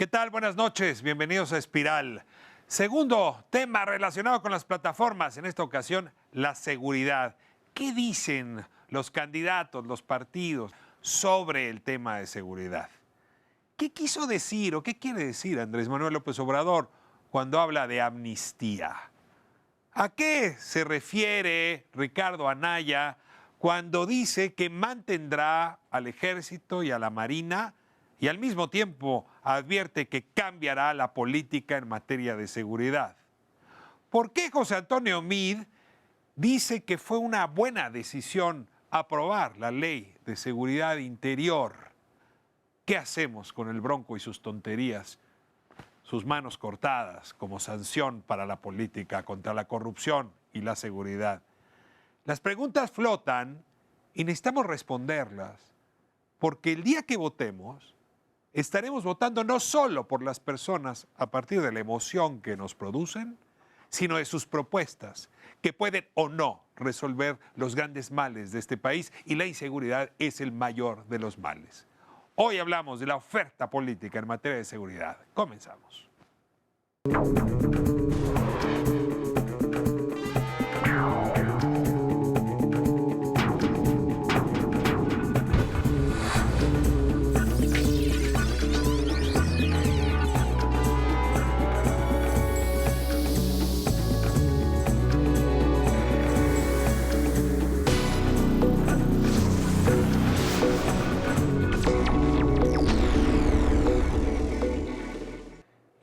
¿Qué tal? Buenas noches, bienvenidos a Espiral. Segundo tema relacionado con las plataformas, en esta ocasión la seguridad. ¿Qué dicen los candidatos, los partidos sobre el tema de seguridad? ¿Qué quiso decir o qué quiere decir Andrés Manuel López Obrador cuando habla de amnistía? ¿A qué se refiere Ricardo Anaya cuando dice que mantendrá al Ejército y a la Marina y al mismo tiempo advierte que cambiará la política en materia de seguridad? ¿Por qué José Antonio Meade dice que fue una buena decisión aprobar la ley de seguridad interior? ¿Qué hacemos con el Bronco y sus tonterías? Sus manos cortadas como sanción para la política contra la corrupción y la seguridad. Las preguntas flotan y necesitamos responderlas, porque el día que votemos, estaremos votando no solo por las personas a partir de la emoción que nos producen, sino de sus propuestas, que pueden o no resolver los grandes males de este país, y la inseguridad es el mayor de los males. Hoy hablamos de la oferta política en materia de seguridad. Comenzamos.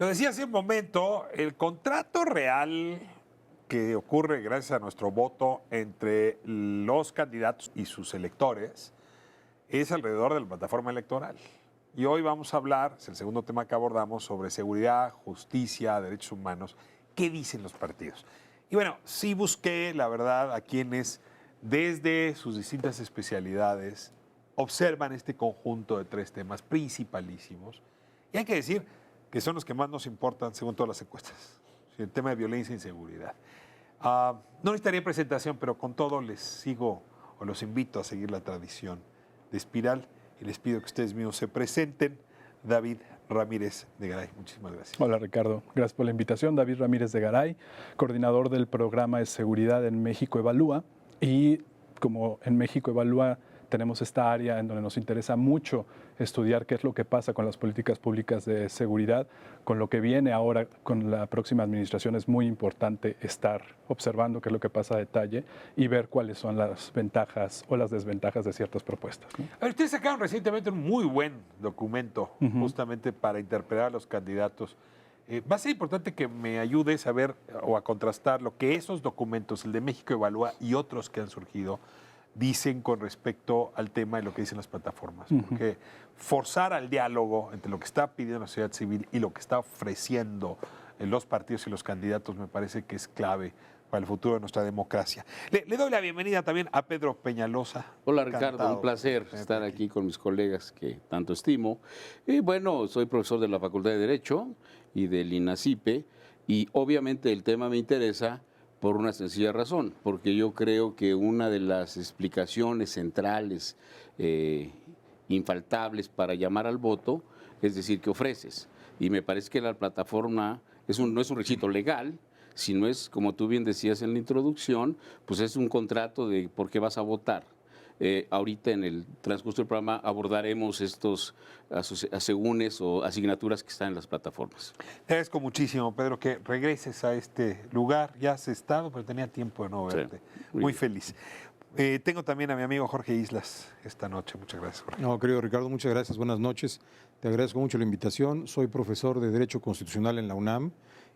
Lo decía hace un momento, el contrato real que ocurre gracias a nuestro voto entre los candidatos y sus electores es alrededor de la plataforma electoral. Y hoy vamos a hablar, es el segundo tema que abordamos, sobre seguridad, justicia, derechos humanos. ¿Qué dicen los partidos? Y bueno, sí busqué, la verdad, a quienes desde sus distintas especialidades observan este conjunto de tres temas principalísimos. Y hay que decir que son los que más nos importan según todas las encuestas. El tema de violencia e inseguridad. No necesitaría presentación, pero con todo les sigo o los invito a seguir la tradición de Espiral y les pido que ustedes mismos se presenten. David Ramírez de Garay, muchísimas gracias. Hola Ricardo, gracias por la invitación. David Ramírez de Garay, coordinador del programa de seguridad en México Evalúa, y como en México Evalúa tenemos esta área en donde nos interesa mucho estudiar qué es lo que pasa con las políticas públicas de seguridad. Con lo que viene ahora con la próxima administración es muy importante estar observando qué es lo que pasa a detalle y ver cuáles son las ventajas o las desventajas de ciertas propuestas, ¿no? A ver, ustedes sacaron recientemente un muy buen documento justamente para interpretar a los candidatos. Va a ser importante que me ayudes a ver o a contrastar lo que esos documentos, el de México Evalúa y otros que han surgido, dicen con respecto al tema de lo que dicen las plataformas. Porque forzar al diálogo entre lo que está pidiendo la sociedad civil y lo que está ofreciendo los partidos y los candidatos me parece que es clave para el futuro de nuestra democracia. Le doy la bienvenida también a Pedro Peñalosa. Hola Ricardo, un placer estar aquí con mis colegas que tanto estimo. Y bueno, soy profesor de la Facultad de Derecho y del INACIPE, y obviamente el tema me interesa por una sencilla razón, porque yo creo que una de las explicaciones centrales, infaltables para llamar al voto, es decir, ¿qué ofreces? Y me parece que la plataforma no es un requisito legal, sino es, como tú bien decías en la introducción, pues es un contrato de por qué vas a votar. Ahorita en el transcurso del programa abordaremos estos asegúnes o asignaturas que están en las plataformas. Te agradezco muchísimo, Pedro, que regreses a este lugar. Ya has estado, pero tenía tiempo de no verte. Sí, muy feliz. Tengo también a mi amigo Jorge Islas esta noche. Muchas gracias, Jorge. No, querido Ricardo, muchas gracias. Buenas noches. Te agradezco mucho la invitación. Soy profesor de Derecho Constitucional en la UNAM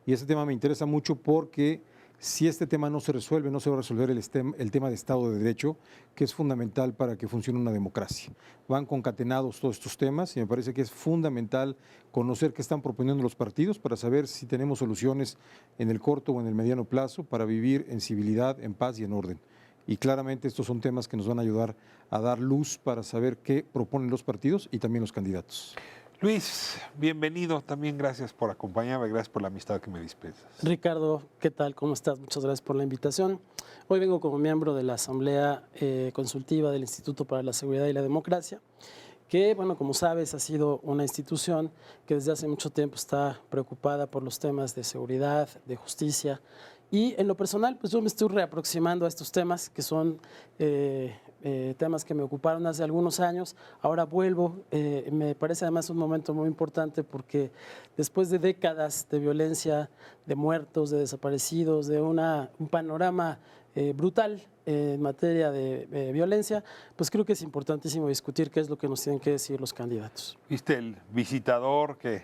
y este tema me interesa mucho porque si este tema no se resuelve, no se va a resolver el tema de Estado de Derecho, que es fundamental para que funcione una democracia. Van concatenados todos estos temas y me parece que es fundamental conocer qué están proponiendo los partidos para saber si tenemos soluciones en el corto o en el mediano plazo para vivir en civilidad, en paz y en orden. Y claramente estos son temas que nos van a ayudar a dar luz para saber qué proponen los partidos y también los candidatos. Luis, bienvenido. También gracias por acompañarme, gracias por la amistad que me dispensas. Ricardo, ¿qué tal? ¿Cómo estás? Muchas gracias por la invitación. Hoy vengo como miembro de la Asamblea Consultiva del Instituto para la Seguridad y la Democracia, que, bueno, como sabes, ha sido una institución que desde hace mucho tiempo está preocupada por los temas de seguridad, de justicia. Y en lo personal, pues yo me estoy reaproximando a estos temas que son temas que me ocuparon hace algunos años. Ahora vuelvo. Me parece además un momento muy importante porque después de décadas de violencia, de muertos, de desaparecidos, de un panorama brutal en materia de violencia, pues creo que es importantísimo discutir qué es lo que nos tienen que decir los candidatos. ¿Viste el visitador que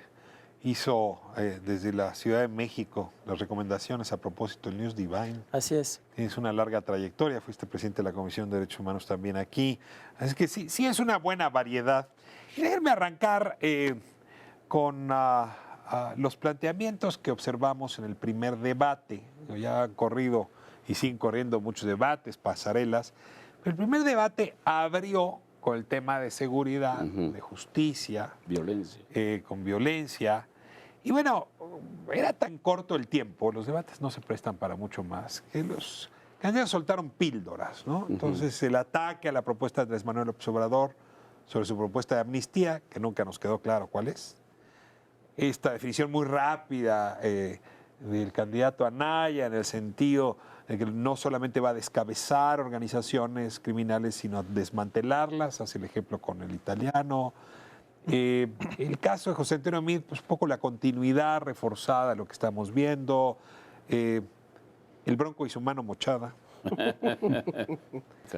hizo desde la Ciudad de México las recomendaciones a propósito del News Divine? Así es. Tienes una larga trayectoria, fuiste presidente de la Comisión de Derechos Humanos también aquí. Así que sí es una buena variedad. Y déjenme arrancar con los planteamientos que observamos en el primer debate. Ya han corrido y siguen corriendo muchos debates, pasarelas. Pero el primer debate abrió con el tema de seguridad, de justicia, Violencia. con violencia. Y bueno, era tan corto el tiempo, los debates no se prestan para mucho más, que los candidatos soltaron píldoras, ¿no? Entonces, el ataque a la propuesta de Andrés Manuel López Obrador sobre su propuesta de amnistía, que nunca nos quedó claro cuál es. Esta definición muy rápida del candidato Anaya, en el sentido de que no solamente va a descabezar organizaciones criminales, sino a desmantelarlas, hace el ejemplo con el italiano. El caso de José Antonio Meade, pues un poco la continuidad reforzada de lo que estamos viendo, el Bronco y su mano mochada.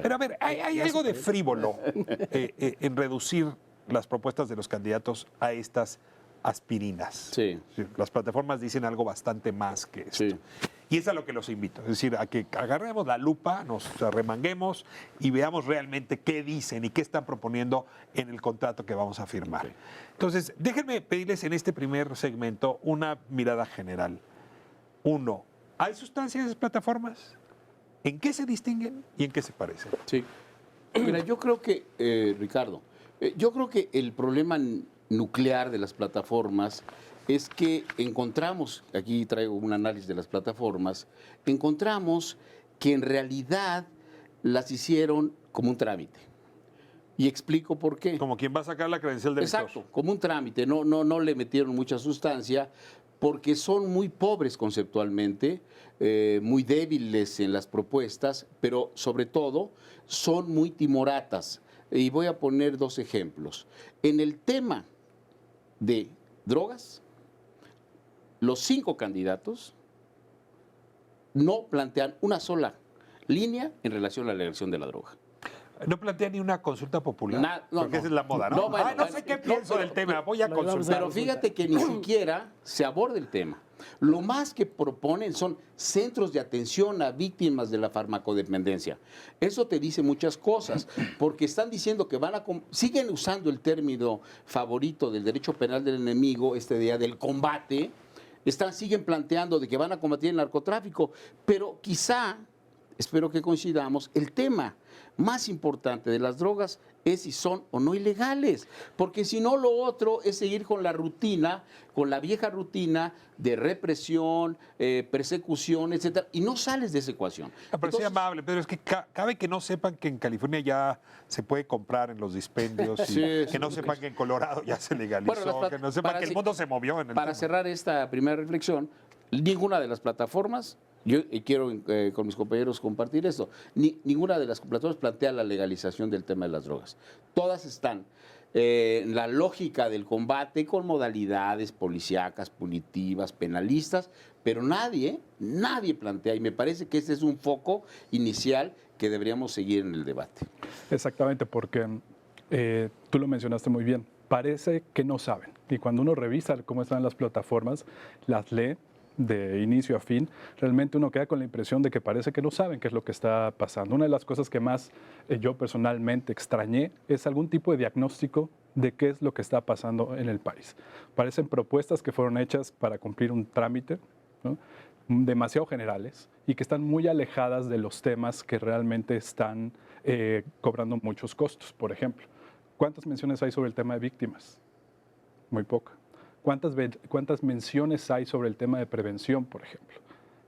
Pero a ver, hay algo de frívolo en reducir las propuestas de los candidatos a estas aspirinas. Sí. Las plataformas dicen algo bastante más que esto. Sí. Y es a lo que los invito, es decir, a que agarremos la lupa, nos arremanguemos y veamos realmente qué dicen y qué están proponiendo en el contrato que vamos a firmar. Okay. Entonces, déjenme pedirles en este primer segmento una mirada general. Uno, ¿hay sustancia en esas plataformas? ¿En qué se distinguen y en qué se parecen? Sí. Mira, yo creo que, Ricardo, yo creo que el problema nuclear de las plataformas es que encontramos, aquí traigo un análisis de las plataformas, encontramos que en realidad las hicieron como un trámite. Y explico por qué. Como quien va a sacar la credencial del lector. Exacto, como un trámite, no le metieron mucha sustancia porque son muy pobres conceptualmente, muy débiles en las propuestas, pero sobre todo son muy timoratas. Y voy a poner dos ejemplos. En el tema de drogas, los 5 candidatos no plantean una sola línea en relación a la elección de la droga. No plantea ni una consulta popular, porque esa es la moda, ¿no? No, bueno, no sé qué pienso del tema, voy a consultar. Pero fíjate que ni siquiera se aborda el tema. Lo más que proponen son centros de atención a víctimas de la farmacodependencia. Eso te dice muchas cosas, porque están diciendo que siguen usando el término favorito del derecho penal del enemigo, este día del combate, siguen planteando de que van a combatir el narcotráfico, pero quizá, espero que coincidamos, el tema más importante de las drogas es si son o no ilegales, porque si no, lo otro es seguir con la rutina, con la vieja rutina de represión, persecución, etcétera, y no sales de esa ecuación. Me parecía amable, pero es que cabe que no sepan que en California ya se puede comprar en los dispendios, y Sí, que sí, no sepan que en Colorado ya se legalizó, Bueno, que no sepan que el mundo se movió en el Para tema. cerrar esta primera reflexión, ninguna de las plataformas, yo quiero con mis compañeros compartir esto, ninguna de las plataformas plantea la legalización del tema de las drogas. Todas están en la lógica del combate con modalidades policíacas, punitivas, penalistas, pero nadie plantea, y me parece que ese es un foco inicial que deberíamos seguir en el debate. Exactamente, porque tú lo mencionaste muy bien. Parece que no saben. Y cuando uno revisa cómo están las plataformas, las lee de inicio a fin, realmente uno queda con la impresión de que parece que no saben qué es lo que está pasando. Una de las cosas que más yo personalmente extrañé es algún tipo de diagnóstico de qué es lo que está pasando en el país. Parecen propuestas que fueron hechas para cumplir un trámite, ¿no?, demasiado generales y que están muy alejadas de los temas que realmente están cobrando muchos costos. Por ejemplo, ¿cuántas menciones hay sobre el tema de víctimas? Muy poca. ¿Cuántas menciones hay sobre el tema de prevención, por ejemplo?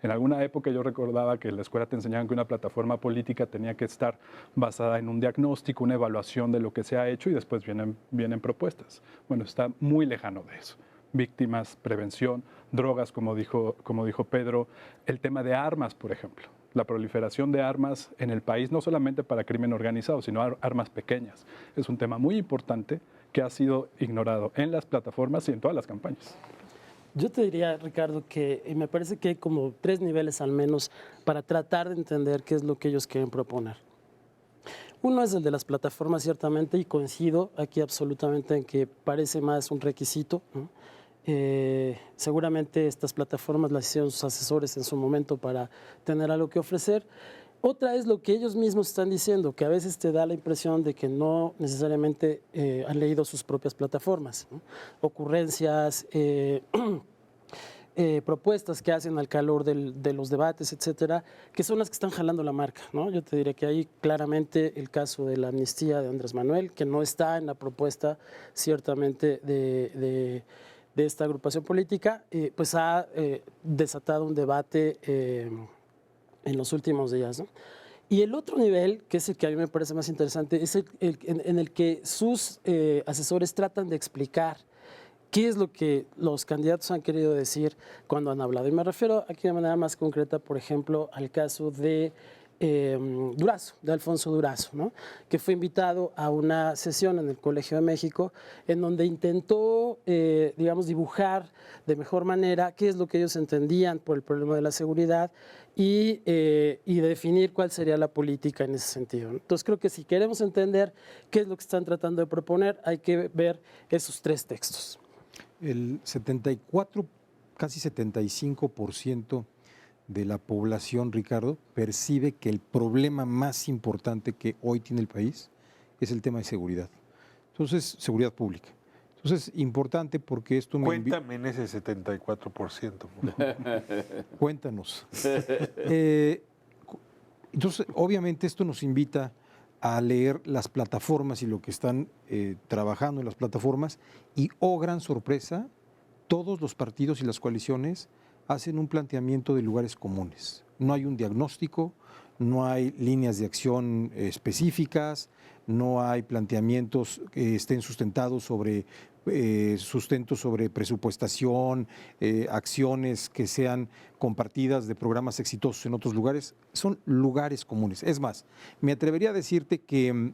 En alguna época yo recordaba que en la escuela te enseñaban que una plataforma política tenía que estar basada en un diagnóstico, una evaluación de lo que se ha hecho y después vienen propuestas. Bueno, está muy lejano de eso. Víctimas, prevención, drogas, como dijo Pedro, el tema de armas, por ejemplo. La proliferación de armas en el país, no solamente para crimen organizado, sino armas pequeñas. Es un tema muy importante que ha sido ignorado en las plataformas y en todas las campañas. Yo te diría, Ricardo, que me parece que hay como 3 niveles al menos para tratar de entender qué es lo que ellos quieren proponer. Uno es el de las plataformas, ciertamente, y coincido aquí absolutamente en que parece más un requisito, ¿no? Seguramente estas plataformas las hicieron sus asesores en su momento para tener algo que ofrecer. Otra es lo que ellos mismos están diciendo, que a veces te da la impresión de que no necesariamente han leído sus propias plataformas, ¿no? Ocurrencias, propuestas que hacen al calor de los debates, etcétera, que son las que están jalando la marca, ¿no? Yo te diría que hay claramente el caso de la amnistía de Andrés Manuel, que no está en la propuesta ciertamente de esta agrupación política, pues ha desatado un debate en los últimos días, ¿no? Y el otro nivel, que es el que a mí me parece más interesante, es en el que sus asesores tratan de explicar qué es lo que los candidatos han querido decir cuando han hablado. Y me refiero aquí de manera más concreta, por ejemplo, al caso de Durazo, de Alfonso Durazo, ¿no? Que fue invitado a una sesión en el Colegio de México en donde intentó, digamos, dibujar de mejor manera qué es lo que ellos entendían por el problema de la seguridad y definir cuál sería la política en ese sentido, ¿no? Entonces creo que si queremos entender qué es lo que están tratando de proponer, hay que ver esos 3 textos. El 74, casi 75% de la población, Ricardo, percibe que el problema más importante que hoy tiene el país es el tema de seguridad. Entonces, seguridad pública. Entonces, importante porque esto me... Cuéntame en ese 74%. Por favor. Cuéntanos. Entonces, obviamente esto nos invita a leer las plataformas y lo que están trabajando en las plataformas y, oh gran sorpresa, todos los partidos y las coaliciones hacen un planteamiento de lugares comunes. No hay un diagnóstico, no hay líneas de acción específicas, no hay planteamientos que estén sustentados sobre presupuestación, acciones que sean compartidas de programas exitosos en otros lugares. Son lugares comunes. Es más, me atrevería a decirte que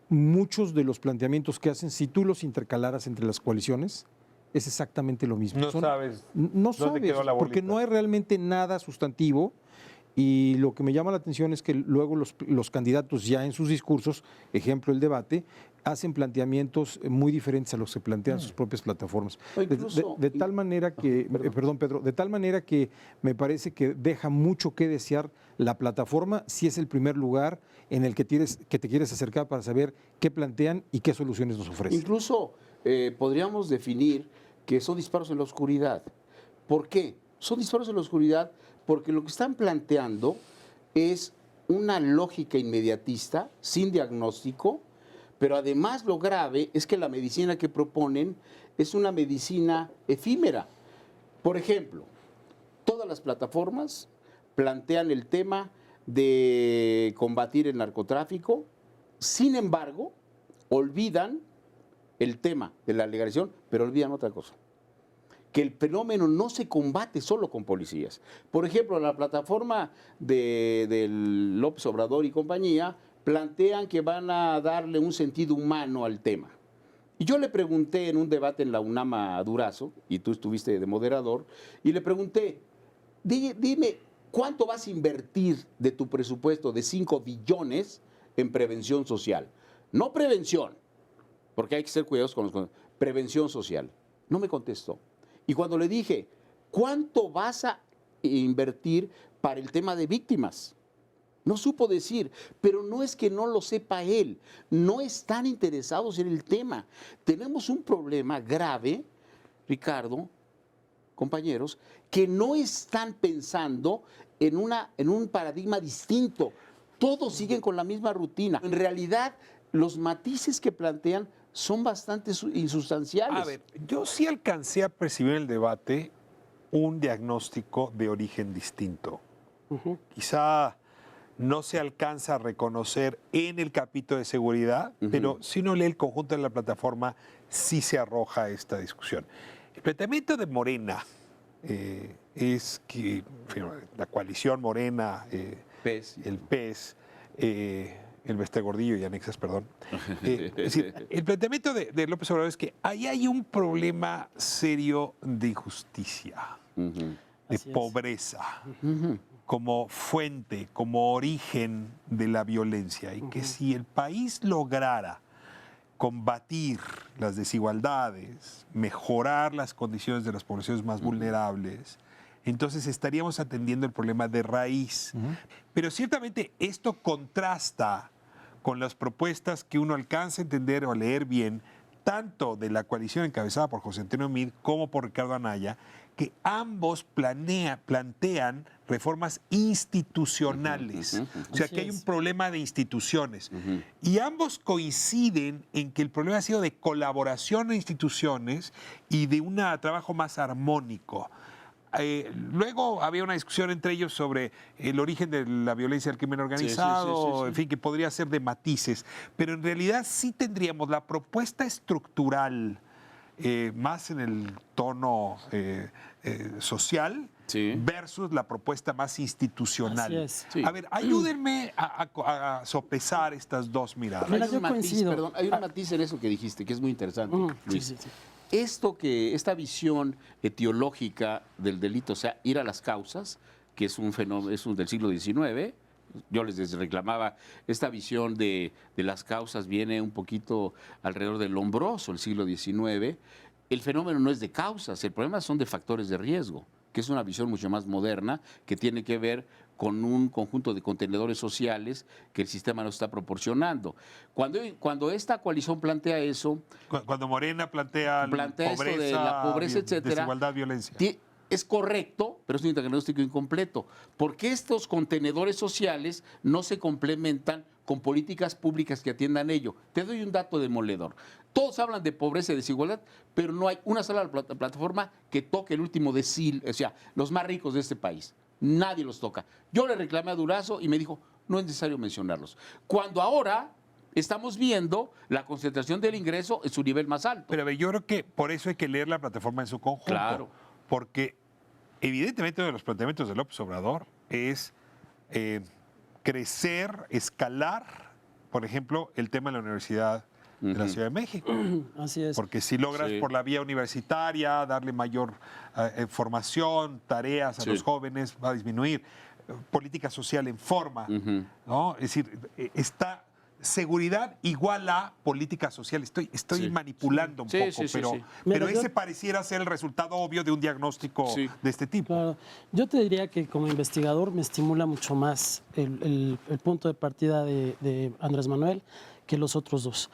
muchos de los planteamientos que hacen, si tú los intercalaras entre las coaliciones, es exactamente lo mismo. No sabes no dónde quedó la bolita. porque no hay realmente nada sustantivo y lo que me llama la atención es que luego los candidatos ya en sus discursos, ejemplo el debate, hacen planteamientos muy diferentes a los que plantean sus propias plataformas. De tal manera que, perdón Pedro, de tal manera que me parece que deja mucho que desear la plataforma si es el primer lugar en el que te quieres acercar para saber qué plantean y qué soluciones nos ofrecen. Incluso podríamos definir que son disparos en la oscuridad. ¿Por qué? Son disparos en la oscuridad porque lo que están planteando es una lógica inmediatista, sin diagnóstico, pero además lo grave es que la medicina que proponen es una medicina efímera. Por ejemplo, todas las plataformas plantean el tema de combatir el narcotráfico, sin embargo, olvidan el tema de la legalización, pero olvidan otra cosa, que el fenómeno no se combate solo con policías. Por ejemplo, la plataforma de López Obrador y compañía plantean que van a darle un sentido humano al tema. Y yo le pregunté en un debate en la UNAM a Durazo, y tú estuviste de moderador, y le pregunté, dime, ¿cuánto vas a invertir de tu presupuesto de 5 billones en prevención social? No prevención, porque hay que ser cuidadosos con los... Prevención social. No me contestó. Y cuando le dije, ¿cuánto vas a invertir para el tema de víctimas? No supo decir, pero no es que no lo sepa él, no están interesados en el tema. Tenemos un problema grave, Ricardo, compañeros, que no están pensando en un paradigma distinto. Todos siguen con la misma rutina. En realidad, los matices que plantean son bastante insustanciales. A ver, yo sí alcancé a percibir el debate un diagnóstico de origen distinto. Ujú. Quizá no se alcanza a reconocer en el capítulo de seguridad, pero si uno lee el conjunto de la plataforma, sí se arroja esta discusión. El planteamiento de Morena es que en fin, la coalición Morena, PES. el PES, el Bester Gordillo y anexas, perdón. Es decir, el planteamiento de López Obrador es que ahí hay un problema serio de injusticia, Ujú. de Así es. pobreza, Ujú. como fuente, como origen de la violencia, y que si el país lograra combatir las desigualdades, mejorar las condiciones de las poblaciones más vulnerables, entonces estaríamos atendiendo el problema de raíz. Pero ciertamente esto contrasta con las propuestas que uno alcanza a entender o a leer bien, tanto de la coalición encabezada por José Antonio Meade como por Ricardo Anaya, que ambos plantean reformas institucionales. O sea, Así que hay un es. problema de instituciones. Y ambos coinciden en que el problema ha sido de colaboración de instituciones y de un trabajo más armónico. Luego había una discusión entre ellos sobre el origen de la violencia del crimen organizado, sí. en fin, que podría ser de matices, pero en realidad sí tendríamos la propuesta estructural más en el tono social Sí. versus la propuesta más institucional. Así es. Sí. A ver, ayúdenme a sopesar estas dos miradas. Mira, Hay yo un matiz, coincido. perdón, hay un matiz en eso que dijiste, que es muy interesante, Sí, Luis. sí, sí. Esta visión etiológica del delito, o sea, ir a las causas, que es un fenómeno, del siglo XIX, yo les reclamaba, esta visión de las causas viene un poquito alrededor del Lombroso, el siglo XIX. El fenómeno no es de causas, el problema son de factores de riesgo, que es una visión mucho más moderna, que tiene que ver con un conjunto de contenedores sociales que el sistema nos está proporcionando. Cuando esta coalición plantea eso, Cuando Morena plantea, esto de la pobreza, etcétera, desigualdad, violencia. es correcto, pero es un diagnóstico incompleto. Porque estos contenedores sociales no se complementan con políticas públicas que atiendan ello. Te doy un dato demoledor. Todos hablan de pobreza y desigualdad, pero no hay una sola plataforma que toque el último decil, o sea, los más ricos de este país. Nadie los toca. Yo le reclamé a Durazo y me dijo, no es necesario mencionarlos. Cuando ahora estamos viendo la concentración del ingreso en su nivel más alto. Pero a ver, yo creo que por eso hay que leer la plataforma en su conjunto. Claro. Porque evidentemente uno de los planteamientos de López Obrador es crecer, escalar, por ejemplo, el tema de la Universidad de la Ciudad de México. Así es. Porque si logras Sí. por la vía universitaria darle mayor formación, tareas a Sí. los jóvenes, va a disminuir. Política social en forma, ¿no? Es decir, está seguridad igual a política social. Estoy Sí. manipulando un Sí, poco, sí, sí, pero, sí. pero Mira, ese yo- pareciera ser el resultado obvio de un diagnóstico Sí. de este tipo. Claro. Yo te diría que como investigador me estimula mucho más el punto de partida de Andrés Manuel que los otros dos.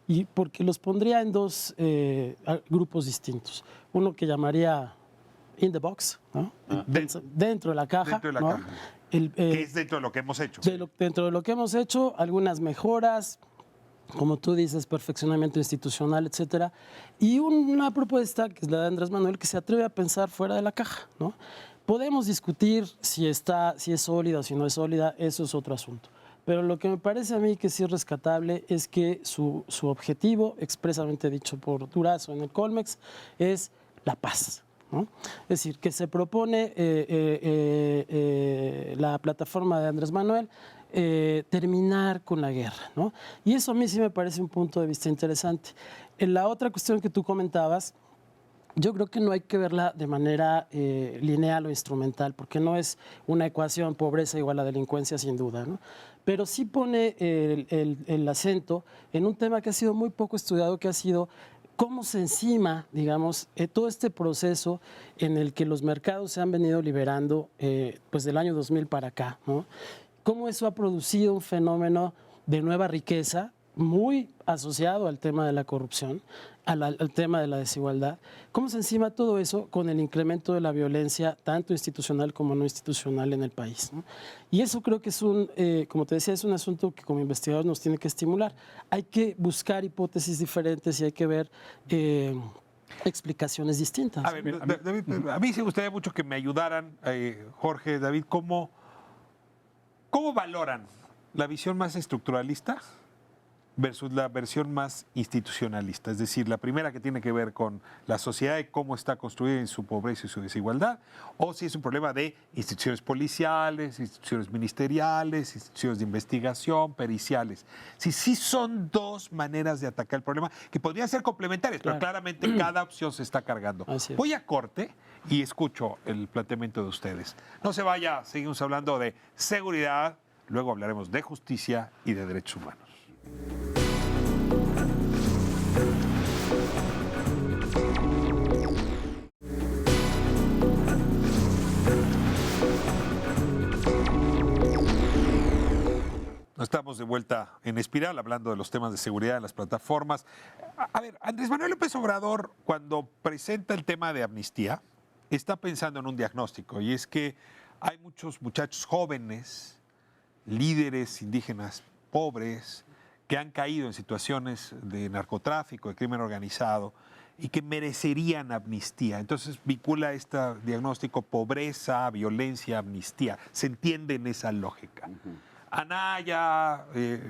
Y porque los pondría en dos grupos distintos. Uno que llamaría in the box, ¿no? Dentro de la caja. Dentro de la ¿no? caja. Que es dentro de lo que hemos hecho. Dentro de lo que hemos hecho, algunas mejoras, como tú dices, perfeccionamiento institucional, etcétera, y una propuesta que es la de Andrés Manuel que se atreve a pensar fuera de la caja, ¿no? Podemos discutir si es sólida o si no es sólida, eso es otro asunto. Pero lo que me parece a mí que sí es rescatable es que su objetivo, expresamente dicho por Durazo en el Colmex, es la paz, ¿no? Es decir, que se propone la plataforma de Andrés Manuel terminar con la guerra, ¿no? Y eso a mí sí me parece un punto de vista interesante. En la otra cuestión que tú comentabas, yo creo que no hay que verla de manera lineal o instrumental, porque no es una ecuación pobreza igual a delincuencia sin duda, ¿no? Pero sí pone el acento en un tema que ha sido muy poco estudiado, que ha sido cómo se encima, digamos, todo este proceso en el que los mercados se han venido liberando pues del año 2000 para acá, ¿no? Cómo eso ha producido un fenómeno de nueva riqueza muy asociado al tema de la corrupción, al tema de la desigualdad. ¿Cómo se encima todo eso con el incremento de la violencia, tanto institucional como no institucional en el país, ¿no? Y eso creo que es como te decía, es un asunto que como investigadores nos tiene que estimular. Hay que buscar hipótesis diferentes y hay que ver explicaciones distintas. A ver, David, a mí sí me gustaría mucho que me ayudaran, Jorge, David, ¿cómo valoran la visión más estructuralista versus la versión más institucionalista? Es decir, la primera que tiene que ver con la sociedad y cómo está construida en su pobreza y su desigualdad, o si es un problema de instituciones policiales, instituciones ministeriales, instituciones de investigación, periciales. Si sí son dos maneras de atacar el problema que podrían ser complementarias, pero claramente cada opción se está cargando. Así es. Voy a corte y escucho el planteamiento de ustedes. No se vaya, seguimos hablando de seguridad, luego hablaremos de justicia y de derechos humanos. Estamos de vuelta en Espiral, hablando de los temas de seguridad en las plataformas. A ver, Andrés Manuel López Obrador, cuando presenta el tema de amnistía, está pensando en un diagnóstico, y es que hay muchos muchachos jóvenes, líderes indígenas pobres, que han caído en situaciones de narcotráfico, de crimen organizado, y que merecerían amnistía. Entonces vincula este diagnóstico pobreza, violencia, amnistía. Se entiende en esa lógica. Anaya,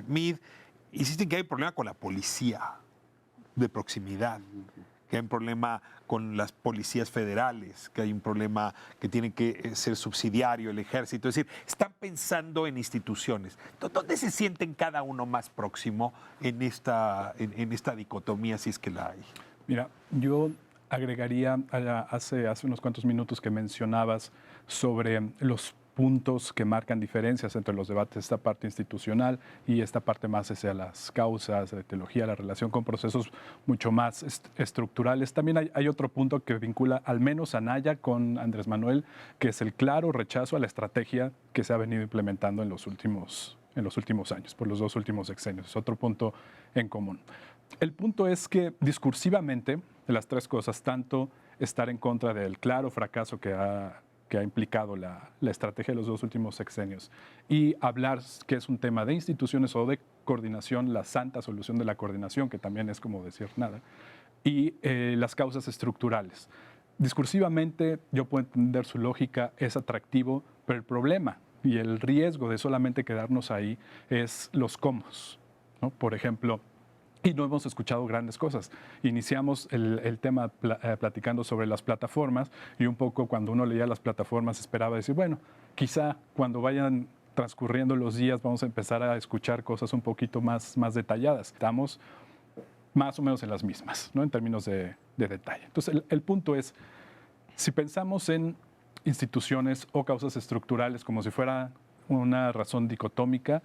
Mid, insisten que hay un problema con la policía de proximidad, que hay un problema con las policías federales, que hay un problema que tiene que ser subsidiario el ejército. Es decir, están pensando en instituciones. ¿Dónde se sienten cada uno más próximo en esta dicotomía, si es que la hay? Mira, yo agregaría hace unos cuantos minutos que mencionabas sobre los puntos que marcan diferencias entre los debates, esta parte institucional y esta parte más hacia las causas, la teología, la relación con procesos mucho más estructurales. También hay otro punto que vincula al menos a Anaya con Andrés Manuel, que es el claro rechazo a la estrategia que se ha venido implementando en los últimos años, por los dos últimos sexenios. Es otro punto en común. El punto es que discursivamente, de las tres cosas, tanto estar en contra del claro fracaso que ha implicado la estrategia de los dos últimos sexenios y hablar que es un tema de instituciones o de coordinación, la santa solución de la coordinación, que también es como decir nada, y las causas estructurales. Discursivamente yo puedo entender su lógica, es atractivo, pero el problema y el riesgo de solamente quedarnos ahí es los cómo, ¿no? Por ejemplo, y no hemos escuchado grandes cosas. Iniciamos el tema platicando sobre las plataformas y un poco cuando uno leía las plataformas esperaba decir, bueno, quizá cuando vayan transcurriendo los días vamos a empezar a escuchar cosas un poquito más detalladas. Estamos más o menos en las mismas, ¿no? En términos de detalle. Entonces, el punto es, si pensamos en instituciones o causas estructurales como si fuera una razón dicotómica,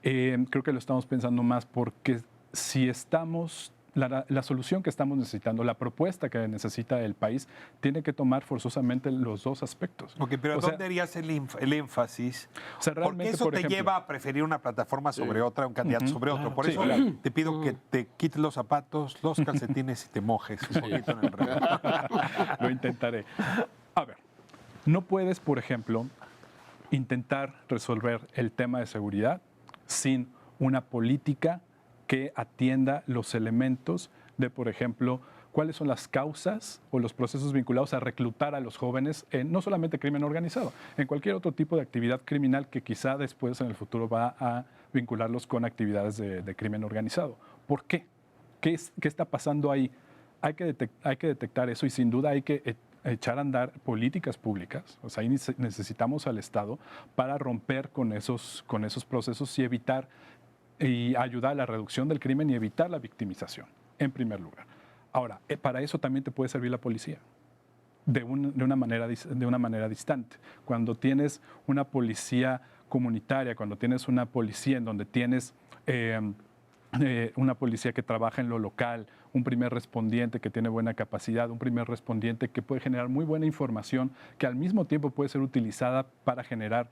creo que lo estamos pensando más porque si estamos, la solución que estamos necesitando, la propuesta que necesita el país, tiene que tomar forzosamente los dos aspectos. Ok, pero ¿dónde harías el énfasis? O sea, porque eso te lleva a preferir una plataforma sobre otra, un candidato sobre otro. Por eso te pido que te quites los zapatos, los calcetines y te mojes un poquito en el reloj. Lo intentaré. A ver, no puedes, por ejemplo, intentar resolver el tema de seguridad sin una política que atienda los elementos de, por ejemplo, cuáles son las causas o los procesos vinculados a reclutar a los jóvenes en no solamente crimen organizado, en cualquier otro tipo de actividad criminal que quizá después en el futuro va a vincularlos con actividades de crimen organizado. ¿Por qué? ¿Qué está pasando ahí? Hay que detectar eso y sin duda hay que echar a andar políticas públicas. O sea, ahí necesitamos al Estado para romper con esos procesos y evitar y ayudar a la reducción del crimen y evitar la victimización, en primer lugar. Ahora, para eso también te puede servir la policía, de una manera distante. Cuando tienes una policía comunitaria, cuando tienes una policía en donde tienes una policía que trabaja en lo local, un primer respondiente que tiene buena capacidad, un primer respondiente que puede generar muy buena información, que al mismo tiempo puede ser utilizada para generar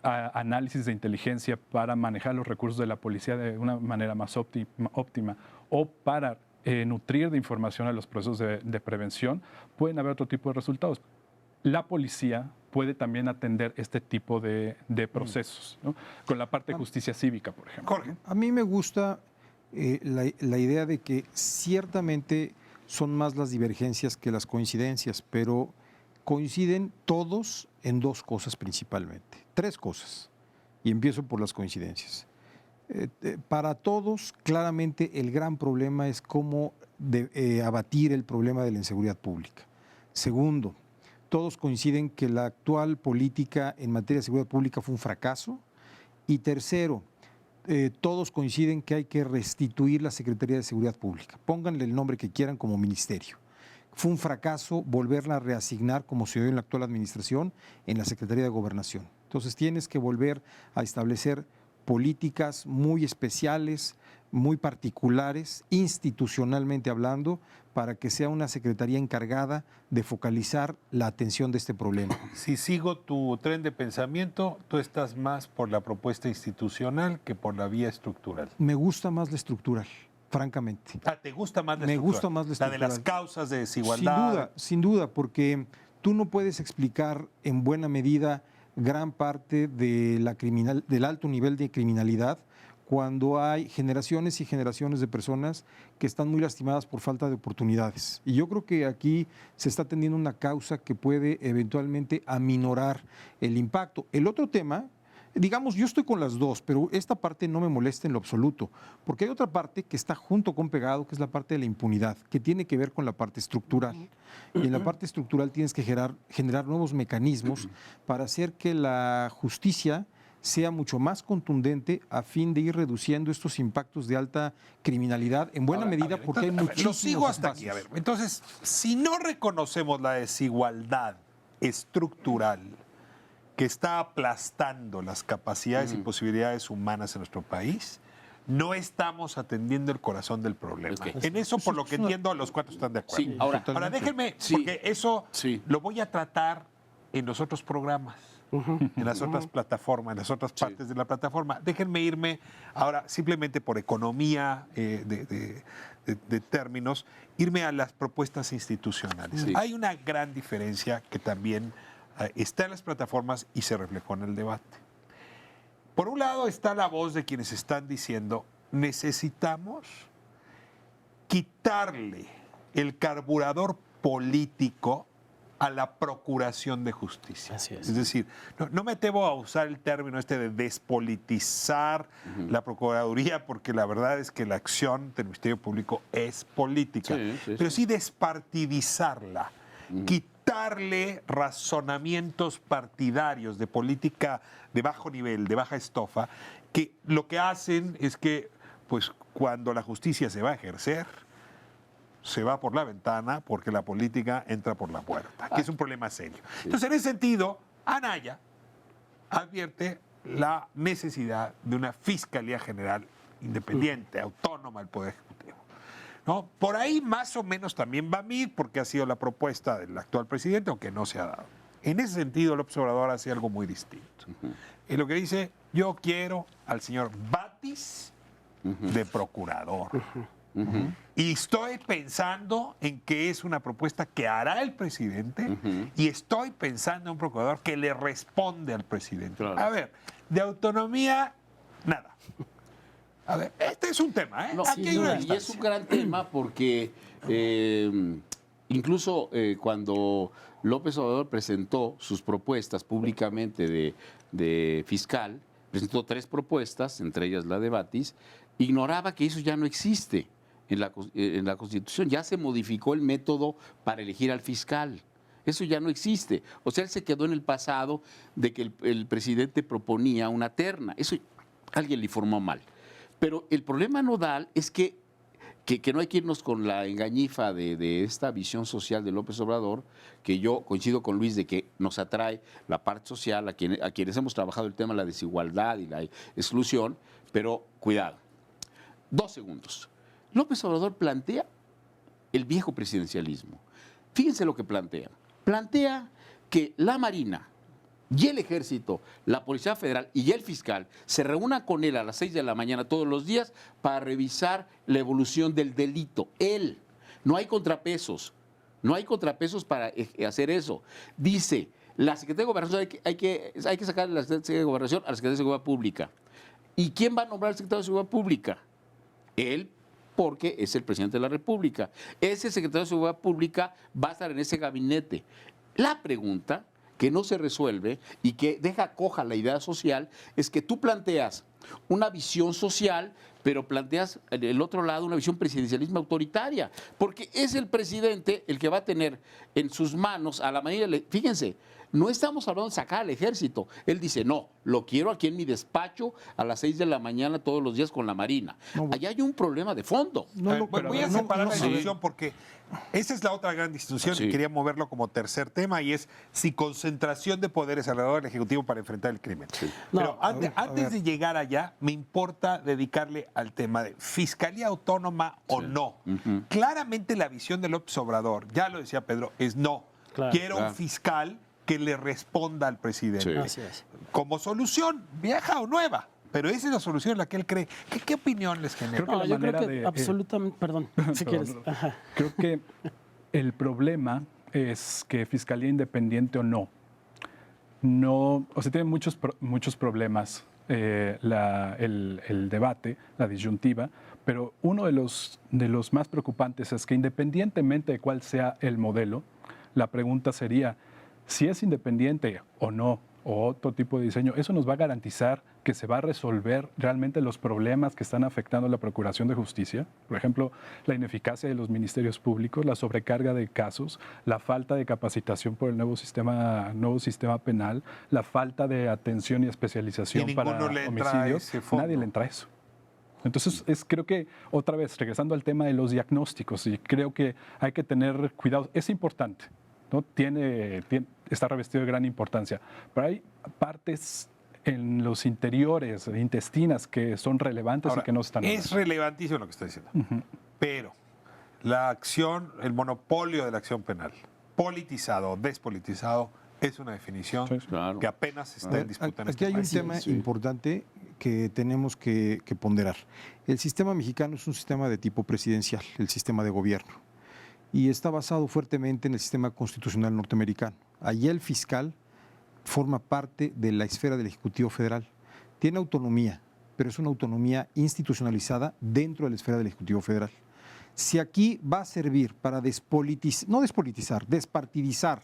análisis de inteligencia, para manejar los recursos de la policía de una manera más óptima o para nutrir de información a los procesos de prevención, pueden haber otro tipo de resultados. La policía puede también atender este tipo de procesos, ¿no? Con la parte de justicia cívica, por ejemplo. Jorge. A mí me gusta la idea de que ciertamente son más las divergencias que las coincidencias, pero coinciden todos en dos cosas principalmente, tres cosas, y empiezo por las coincidencias. Para todos, claramente, el gran problema es cómo abatir el problema de la inseguridad pública. Segundo, todos coinciden que la actual política en materia de seguridad pública fue un fracaso. Y tercero, todos coinciden que hay que restituir la Secretaría de Seguridad Pública. Pónganle el nombre que quieran como ministerio. Fue un fracaso volverla a reasignar, como se dio en la actual administración, en la Secretaría de Gobernación. Entonces tienes que volver a establecer políticas muy especiales, muy particulares, institucionalmente hablando, para que sea una secretaría encargada de focalizar la atención de este problema. Si sigo tu tren de pensamiento, tú estás más por la propuesta institucional que por la vía estructural. Me gusta más la estructural, francamente. ¿Te gusta más la Me estructural? gusta más la La de las estructural. causas de desigualdad. Sin duda, porque tú no puedes explicar en buena medida gran parte de del alto nivel de criminalidad cuando hay generaciones y generaciones de personas que están muy lastimadas por falta de oportunidades. Y yo creo que aquí se está teniendo una causa que puede eventualmente aminorar el impacto. El otro tema, digamos, yo estoy con las dos, pero esta parte no me molesta en lo absoluto, porque hay otra parte que está junto con pegado, que es la parte de la impunidad, que tiene que ver con la parte estructural. Y en la parte estructural tienes que generar nuevos mecanismos para hacer que la justicia sea mucho más contundente a fin de ir reduciendo estos impactos de alta criminalidad, en buena medida porque hay muchísimos Lo sigo hasta aquí. espacios. Entonces, si no reconocemos la desigualdad estructural que está aplastando las capacidades y posibilidades humanas en nuestro país, no estamos atendiendo el corazón del problema. Okay. En eso, por lo que entiendo, los cuatro están de acuerdo. Sí, ahora, Ahora déjenme, Sí. porque eso Sí. lo voy a tratar en los otros programas, en las otras plataformas, en las otras Sí. partes de la plataforma. Déjenme irme ahora simplemente por economía de términos, irme a las propuestas institucionales. Sí. Hay una gran diferencia que también está en las plataformas y se reflejó en el debate. Por un lado está la voz de quienes están diciendo, necesitamos quitarle el carburador político a la procuración de justicia. Así es. Es decir, no me atrevo a usar el término de despolitizar la Procuraduría, porque la verdad es que la acción del Ministerio Público es política, pero sí despartidizarla, quitarle razonamientos partidarios de política de bajo nivel, de baja estofa, que lo que hacen es que, pues, cuando la justicia se va a ejercer, se va por la ventana porque la política entra por la puerta, que es un problema serio. Entonces, en ese sentido, Anaya advierte la necesidad de una Fiscalía General independiente, autónoma del Poder Ejecutivo. ¿No? Por ahí más o menos también va a ir, porque ha sido la propuesta del actual presidente, aunque no se ha dado. En ese sentido, López Obrador hace algo muy distinto. Es lo que dice, yo quiero al señor Batis de procurador. Y estoy pensando en que es una propuesta que hará el presidente y estoy pensando en un procurador que le responde al presidente. Claro. A ver, de autonomía, nada. A ver, este es un tema, ¿eh? No, Aquí hay una y es distancia. un gran tema porque incluso cuando López Obrador presentó sus propuestas públicamente de fiscal, presentó 3 propuestas, entre ellas la de Batis, ignoraba que eso ya no existe en la Constitución. Ya se modificó el método para elegir al fiscal. Eso ya no existe. O sea, él se quedó en el pasado de que el presidente proponía una terna. Eso alguien le informó mal. Pero el problema nodal es que no hay que irnos con la engañifa de esta visión social de López Obrador, que yo coincido con Luis de que nos atrae la parte social, a quienes hemos trabajado el tema de la desigualdad y la exclusión, pero cuidado. 2 segundos. López Obrador plantea el viejo presidencialismo. Fíjense lo que plantea. Plantea que la Marina y el Ejército, la Policía Federal y el fiscal se reúnan con él a las 6 de la mañana todos los días para revisar la evolución del delito. Él. No hay contrapesos. No hay contrapesos para hacer eso. Dice, la Secretaría de Gobernación hay que sacar la Secretaría de Gobernación a la Secretaría de Seguridad Pública. ¿Y quién va a nombrar al Secretario de Seguridad Pública? Él, porque es el presidente de la República. Ese secretario de Seguridad Pública va a estar en ese gabinete. La pregunta que no se resuelve y que deja coja la idea social es que tú planteas una visión social, pero planteas el otro lado una visión presidencialismo autoritaria, porque es el presidente el que va a tener en sus manos a la manera, fíjense, no estamos hablando de sacar al ejército. Él dice, no, lo quiero aquí en mi despacho a las 6 de la mañana todos los días con la Marina. Allá hay un problema de fondo. Voy a separar la discusión porque esa es la otra gran discusión y quería moverlo como tercer tema, y es si concentración de poderes alrededor del Ejecutivo para enfrentar el crimen. Pero antes de llegar allá, me importa dedicarle al tema de fiscalía autónoma o no. Claramente la visión de López Obrador, ya lo decía Pedro, es no. Quiero un fiscal que le responda al presidente. Así es. Como solución, vieja o nueva. Pero esa es la solución en la que él cree. ¿Qué opinión les genera? Creo que Yo creo que absolutamente, perdón, si quieres. Ajá. Creo que el problema es que fiscalía independiente o no, o sea, tiene muchos problemas el debate, la disyuntiva, pero uno de los más preocupantes es que independientemente de cuál sea el modelo, la pregunta sería, si es independiente o no, o otro tipo de diseño, ¿eso nos va a garantizar que se va a resolver realmente los problemas que están afectando la Procuración de Justicia? Por ejemplo, la ineficacia de los ministerios públicos, la sobrecarga de casos, la falta de capacitación por el nuevo sistema penal, la falta de atención y especialización para homicidios. Nadie le entra eso. Entonces, creo que, otra vez, regresando al tema de los diagnósticos, y creo que hay que tener cuidado, es importante, ¿no? Está revestido de gran importancia, pero hay partes en los interiores, intestinas, que son relevantes. Ahora, y que no están. Es relevantísimo lo que está diciendo, pero la acción, el monopolio de la acción penal, politizado o despolitizado, es una definición que apenas se está en disputa en este país. Aquí hay un tema importante que tenemos que ponderar. El sistema mexicano es un sistema de tipo presidencial, el sistema de gobierno, y está basado fuertemente en el sistema constitucional norteamericano. Allí el fiscal forma parte de la esfera del Ejecutivo Federal. Tiene autonomía, pero es una autonomía institucionalizada dentro de la esfera del Ejecutivo Federal. Si aquí va a servir para despartidizar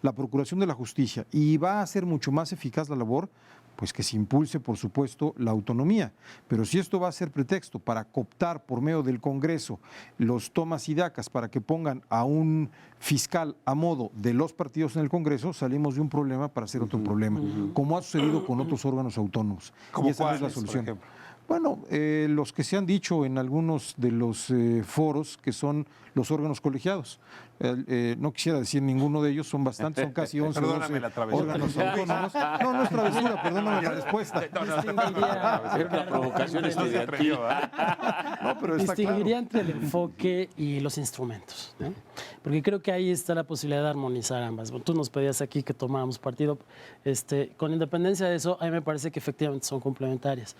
la Procuración de la Justicia y va a hacer mucho más eficaz la labor, pues que se impulse, por supuesto, la autonomía. Pero si esto va a ser pretexto para cooptar por medio del Congreso los tomas y dacas para que pongan a un fiscal a modo de los partidos en el Congreso, salimos de un problema para hacer otro problema, como ha sucedido con otros órganos autónomos. ¿Cómo y esa no es la solución. Bueno, los que se han dicho en algunos de los foros, que son los órganos colegiados. No quisiera decir ninguno de ellos, son bastantes, son casi 11 o 12 órganos autónomos. No es travesura, perdóname la respuesta. Es una provocación estudiantil. Distinguiría entre el enfoque y los instrumentos, ¿no? Porque creo que ahí está la posibilidad de armonizar ambas. Bueno, tú nos pedías aquí que tomáramos partido. Con independencia de eso, a mí me parece que efectivamente son complementarias.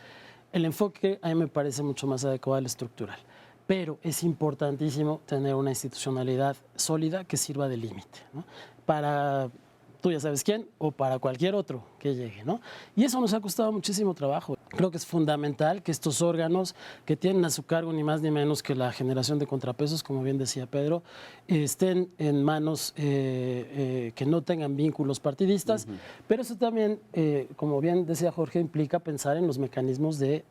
El enfoque a mí me parece mucho más adecuado al estructural, pero es importantísimo tener una institucionalidad sólida que sirva de límite, ¿no? Para tú ya sabes quién o para cualquier otro que llegue, ¿no? Y eso nos ha costado muchísimo trabajo. Creo que es fundamental que estos órganos que tienen a su cargo ni más ni menos que la generación de contrapesos, como bien decía Pedro, estén en manos que no tengan vínculos partidistas, pero eso también, como bien decía Jorge, implica pensar en los mecanismos de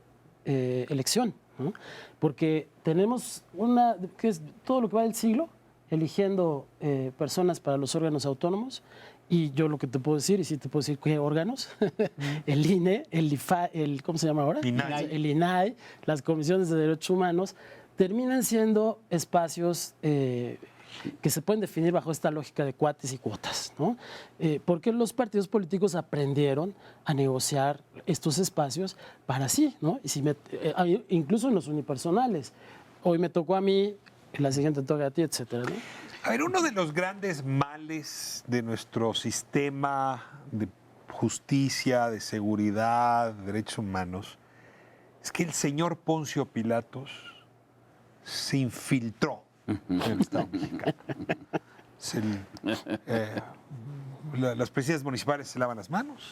elección, ¿no? Porque tenemos que es todo lo que va del siglo, eligiendo personas para los órganos autónomos. Y yo lo que te puedo decir, y sí te puedo decir qué órganos, el INE, el IFA, ¿cómo se llama ahora? El INAI, las comisiones de derechos humanos, terminan siendo espacios que se pueden definir bajo esta lógica de cuates y cuotas, ¿no? Porque los partidos políticos aprendieron a negociar estos espacios para sí, ¿no? Y incluso en los unipersonales. Hoy me tocó a mí, la siguiente toca a ti, etcétera, ¿no? A ver, uno de los grandes males de nuestro sistema de justicia, de seguridad, de derechos humanos, es que el señor Poncio Pilatos se infiltró en el Estado mexicano. Las presidencias municipales se lavan las manos.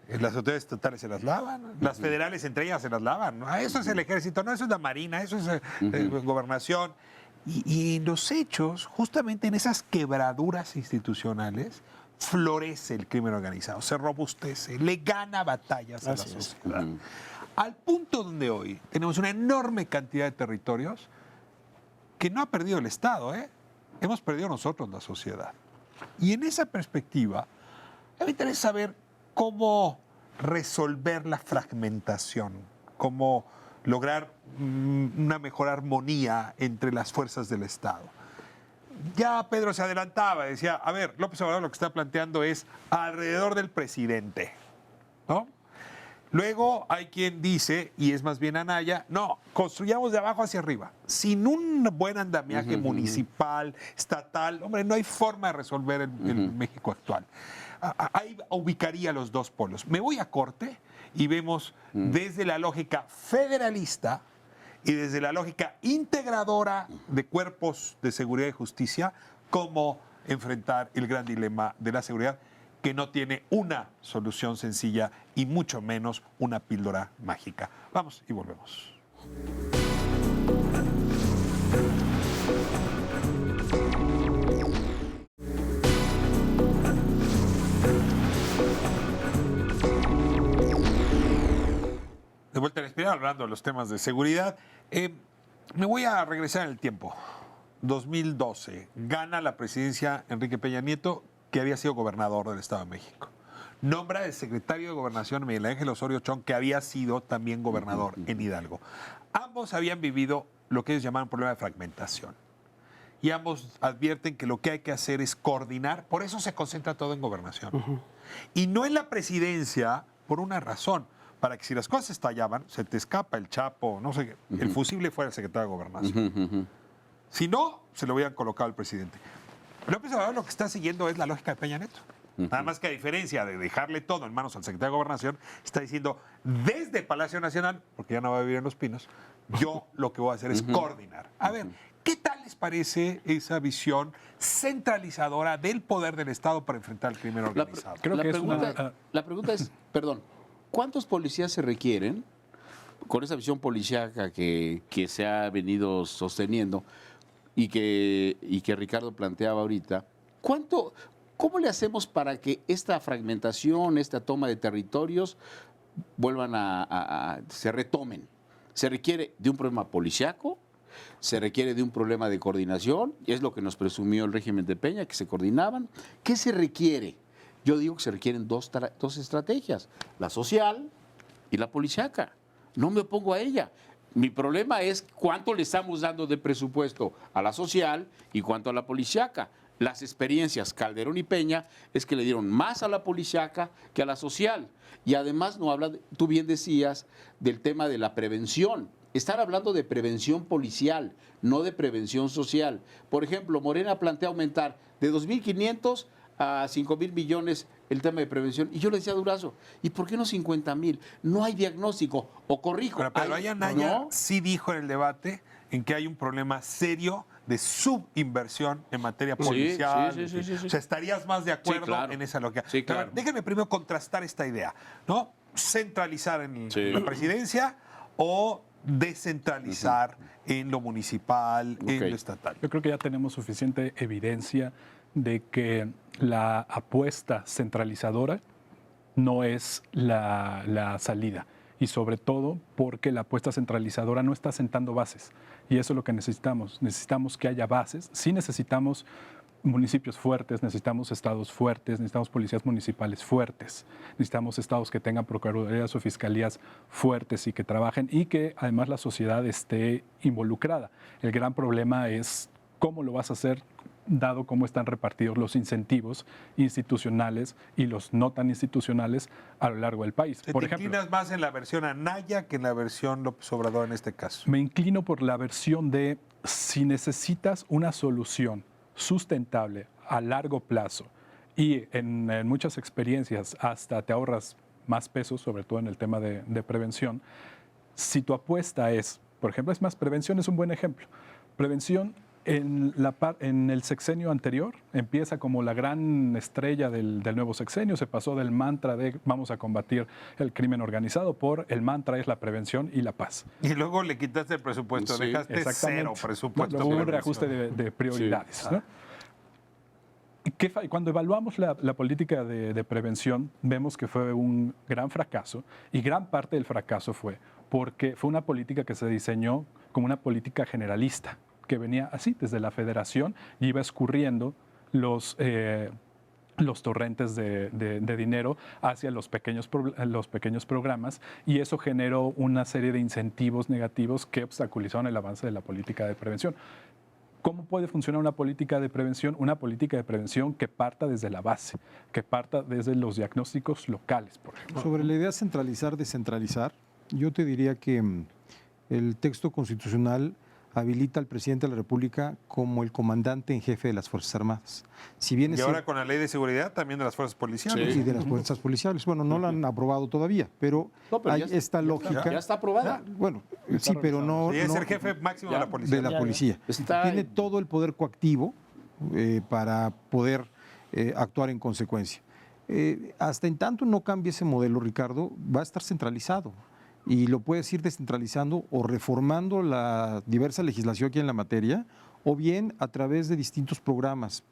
Las autoridades estatales se las lavan, las federales entre ellas se las lavan. ¿No? Eso es el ejército, no, eso es la marina, eso es gobernación. Y en los hechos, justamente en esas quebraduras institucionales, florece el crimen organizado, se robustece, le gana batallas a la sociedad. Al punto donde hoy tenemos una enorme cantidad de territorios que no ha perdido el Estado, hemos perdido nosotros la sociedad. Y en esa perspectiva, a mí me interesa saber cómo resolver la fragmentación, cómo lograr una mejor armonía entre las fuerzas del Estado. Ya Pedro se adelantaba, decía, a ver, López Obrador lo que está planteando es alrededor del presidente, ¿no? Luego hay quien dice, y es más bien Anaya, no, construyamos de abajo hacia arriba. Sin un buen andamiaje municipal, estatal, hombre, no hay forma de resolver el México actual. Ahí ubicaría los dos polos. Me voy a corte y vemos desde la lógica federalista y desde la lógica integradora de cuerpos de seguridad y justicia, cómo enfrentar el gran dilema de la seguridad, que no tiene una solución sencilla y mucho menos una píldora mágica. Vamos y volvemos. De vuelta en Espiral, hablando de los temas de seguridad. Me voy a regresar en el tiempo. 2012, gana la presidencia Enrique Peña Nieto, que había sido gobernador del Estado de México. Nombra de secretario de Gobernación Miguel Ángel Osorio Chong, que había sido también gobernador en Hidalgo. Ambos habían vivido lo que ellos llamaban problema de fragmentación. Y ambos advierten que lo que hay que hacer es coordinar, por eso se concentra todo en gobernación. Y no en la presidencia, por una razón, para que si las cosas estallaban, se te escapa el Chapo, no sé, el fusible fuera el secretario de Gobernación. Si no, se lo hubieran colocado al presidente. López Obrador lo que está siguiendo es la lógica de Peña Nieto. Nada más que a diferencia de dejarle todo en manos al secretario de Gobernación, está diciendo desde Palacio Nacional, porque ya no va a vivir en Los Pinos, yo lo que voy a hacer es coordinar. A ver, ¿qué tal les parece esa visión centralizadora del poder del Estado para enfrentar el crimen organizado? La pregunta es, perdón, ¿cuántos policías se requieren con esa visión policíaca que se ha venido sosteniendo y que Ricardo planteaba ahorita? ¿Cómo le hacemos para que esta fragmentación, esta toma de territorios vuelvan se retomen? Se requiere de un problema policíaco, se requiere de un problema de coordinación, y es lo que nos presumió el régimen de Peña, que se coordinaban. ¿Qué se requiere? Yo digo que se requieren dos estrategias, la social y la policíaca. No me opongo a ella. Mi problema es cuánto le estamos dando de presupuesto a la social y cuánto a la policíaca. Las experiencias Calderón y Peña es que le dieron más a la policíaca que a la social. Y además no habla, tú bien decías, del tema de la prevención. Están hablando de prevención policial, no de prevención social. Por ejemplo, Morena plantea aumentar de 2.500 a 5,000 millones el tema de prevención. Y yo le decía a Durazo, ¿y por qué no 50,000? No hay diagnóstico. O corrijo. Pero Anaya sí dijo en el debate en que hay un problema serio de subinversión en materia policial. Sí. O sea, ¿estarías más de acuerdo en esa lógica? Sí, claro. Déjenme primero contrastar esta idea, ¿no? Centralizar en la presidencia o descentralizar en lo municipal, en lo estatal. Yo creo que ya tenemos suficiente evidencia de que la apuesta centralizadora no es la salida. Y sobre todo porque la apuesta centralizadora no está sentando bases. Y eso es lo que necesitamos. Necesitamos que haya bases. Sí necesitamos municipios fuertes, necesitamos estados fuertes, necesitamos policías municipales fuertes, necesitamos estados que tengan procuradurías o fiscalías fuertes y que trabajen y que además la sociedad esté involucrada. El gran problema es cómo lo vas a hacer dado cómo están repartidos los incentivos institucionales y los no tan institucionales a lo largo del país. ¿Te inclinas más en la versión Anaya que en la versión López Obrador en este caso? Me inclino por la versión de si necesitas una solución sustentable a largo plazo y en muchas experiencias hasta te ahorras más pesos, sobre todo en el tema de prevención. Si tu apuesta es, por ejemplo, es más, prevención es un buen ejemplo. Prevención En el sexenio anterior empieza como la gran estrella del nuevo sexenio, se pasó del mantra de vamos a combatir el crimen organizado por el mantra es la prevención y la paz. Y luego le quitaste el presupuesto, Sí, dejaste Exactamente. cero presupuesto. Hubo un para reajuste prevención. de prioridades. Sí. ¿No? Cuando evaluamos la política de prevención, vemos que fue un gran fracaso y gran parte del fracaso fue porque fue una política que se diseñó como una política generalista, que venía así desde la federación y iba escurriendo los torrentes de dinero hacia los pequeños programas, y eso generó una serie de incentivos negativos que obstaculizaron el avance de la política de prevención. ¿Cómo puede funcionar una política de prevención? Una política de prevención que parta desde la base, que parta desde los diagnósticos locales, por ejemplo. Sobre la idea centralizar, descentralizar, yo te diría que el texto constitucional habilita al presidente de la República como el comandante en jefe de las Fuerzas Armadas. Si bien Y es ahora cierto- con la ley de seguridad también de las fuerzas policiales. Sí. y de las fuerzas policiales. Bueno, no la han aprobado todavía, pero, No, pero hay ya esta lógica. Ya está aprobada. Bueno, sí, pero no, Y es no el jefe máximo de Ya. la policía. de la Ya. policía. Está Tiene en- todo el poder coactivo para poder actuar en consecuencia. Hasta en tanto no cambie ese modelo, Ricardo, va a estar centralizado. Y lo puedes ir descentralizando o reformando la diversa legislación aquí en la materia, o bien a través de distintos programas.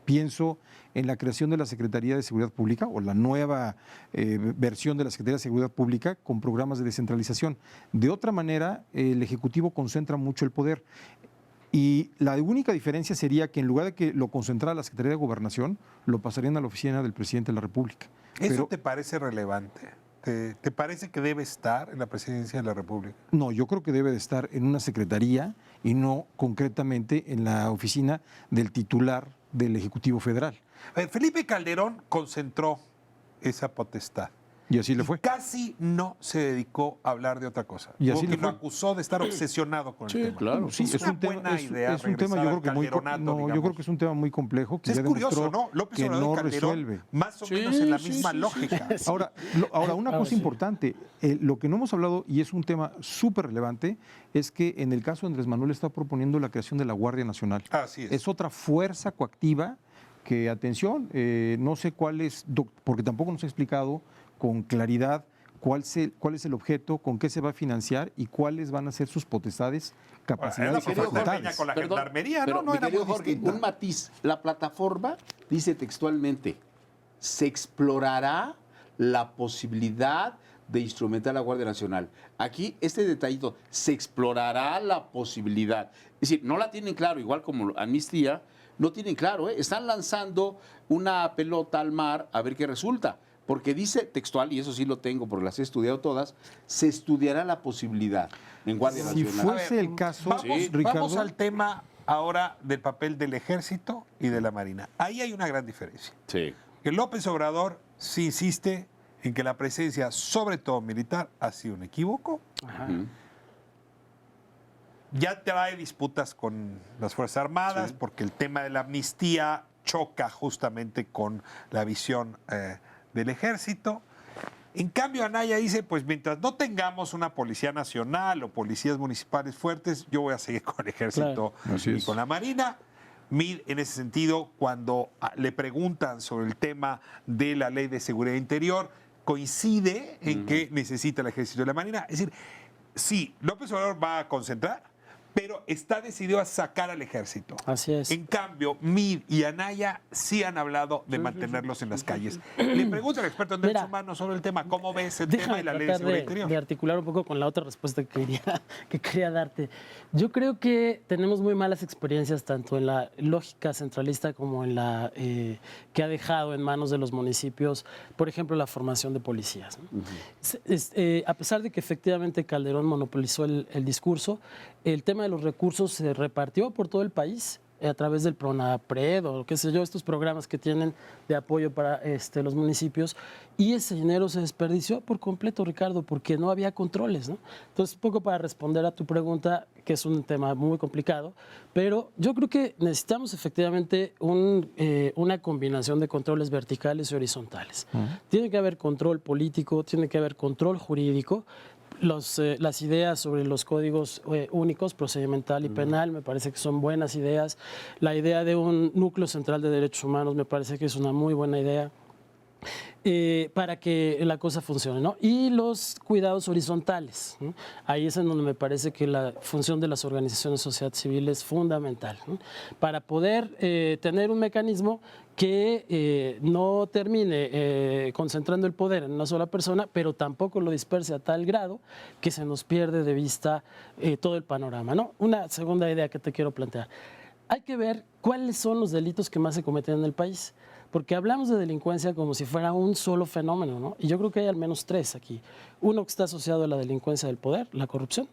Pienso en la creación de la Secretaría de Seguridad Pública o la nueva versión de la Secretaría de Seguridad Pública con programas de descentralización. De otra manera, el Ejecutivo concentra mucho el poder. Y la única diferencia sería que en lugar de que lo concentrara la Secretaría de Gobernación, lo pasarían a la oficina del Presidente de la República. ¿Eso Pero- te parece relevante? ¿Te parece que debe estar en la presidencia de la República? No, yo creo que debe de estar en una secretaría y no concretamente en la oficina del titular del Ejecutivo Federal. Felipe Calderón concentró esa potestad. Y así le Y fue. casi no se dedicó a hablar de otra cosa. Y así Porque le lo fue. acusó de estar obsesionado con Sí, el tema. claro. Sí, es es una un tema, buena idea es un tema yo creo que muy, calderonato, no, yo digamos. creo que es un tema muy complejo que Es ya curioso, demostró ¿no? López que Obrador y no Calderón, resuelve. más o Sí, menos en la sí, misma sí, sí. lógica. Ahora, una Ahora cosa sí. importante, lo que no hemos hablado y es un tema súper relevante es que en el caso de Andrés Manuel está proponiendo la creación de la Guardia Nacional. Así es. Es otra fuerza coactiva que, atención, no sé cuál es, porque tampoco nos ha explicado con claridad cuál es el objeto, con qué se va a financiar y cuáles van a ser sus potestades, capacidades es y lo que facultades. Peña con la Perdón, gendarmería, pero, ¿no? No mi era querido muy Jorge, distinta. un matiz. La plataforma dice textualmente, se explorará la posibilidad de instrumentar a la Guardia Nacional. Aquí, este detallito, se explorará la posibilidad. Es decir, no la tienen claro, igual como Amnistía, no tienen claro, ¿eh? Están lanzando una pelota al mar a ver qué resulta. Porque dice textual, y eso sí lo tengo porque las he estudiado todas, se estudiará la posibilidad en Guardia Si Nacional. fuese el caso, Vamos, Ricardo, vamos al tema ahora del papel del Ejército y de la Marina. Ahí hay una gran diferencia. Sí. Que López Obrador sí insiste en que la presencia, sobre todo militar, ha sido un equívoco. Ujú. Ya trae disputas con las Fuerzas Armadas porque el tema de la amnistía choca justamente con la visión del Ejército. En cambio, Anaya dice, pues mientras no tengamos una Policía Nacional o policías municipales fuertes, yo voy a seguir con el Ejército Claro. Así y es. con la Marina. Mid, en ese sentido, cuando le preguntan sobre el tema de la Ley de Seguridad Interior, coincide en que necesita el Ejército y la Marina. Es decir, sí, López Obrador va a concentrar, pero está decidido a sacar al Ejército. Así es. En cambio, Mid y Anaya sí han hablado de mantenerlos en las calles. Le pregunto al experto en derechos Mira, humanos sobre el tema, ¿cómo ves el tema Déjame de la Ley de tratar Seguridad de Interior? articular un poco con la otra respuesta que quería darte. Yo creo que tenemos muy malas experiencias tanto en la lógica centralista como en la que ha dejado en manos de los municipios, por ejemplo, la formación de policías, ¿no? A pesar de que efectivamente Calderón monopolizó el discurso, el tema de los recursos se repartió por todo el país a través del PRONAPRED o qué sé yo, estos programas que tienen de apoyo para los municipios, y ese dinero se desperdició por completo, Ricardo, porque no había controles, ¿no? Entonces, un poco para responder a tu pregunta, que es un tema muy complicado, pero yo creo que necesitamos efectivamente una combinación de controles verticales y horizontales. Tiene que haber control político, tiene que haber control jurídico. Las ideas sobre los códigos únicos, procedimental y penal, me parece que son buenas ideas. La idea de un núcleo central de derechos humanos me parece que es una muy buena idea. Para que la cosa funcione, ¿no? Y los cuidados horizontales, ¿no? Ahí es en donde me parece que la función de las organizaciones de sociedad civil es fundamental, ¿no? Para poder tener un mecanismo que no termine concentrando el poder en una sola persona, pero tampoco lo disperse a tal grado que se nos pierde de vista todo el panorama, ¿no? Una segunda idea que te quiero plantear. Hay que ver cuáles son los delitos que más se cometen en el país. Porque hablamos de delincuencia como si fuera un solo fenómeno, ¿no? Y yo creo que hay al menos tres aquí. Uno que está asociado a la delincuencia del poder, la corrupción.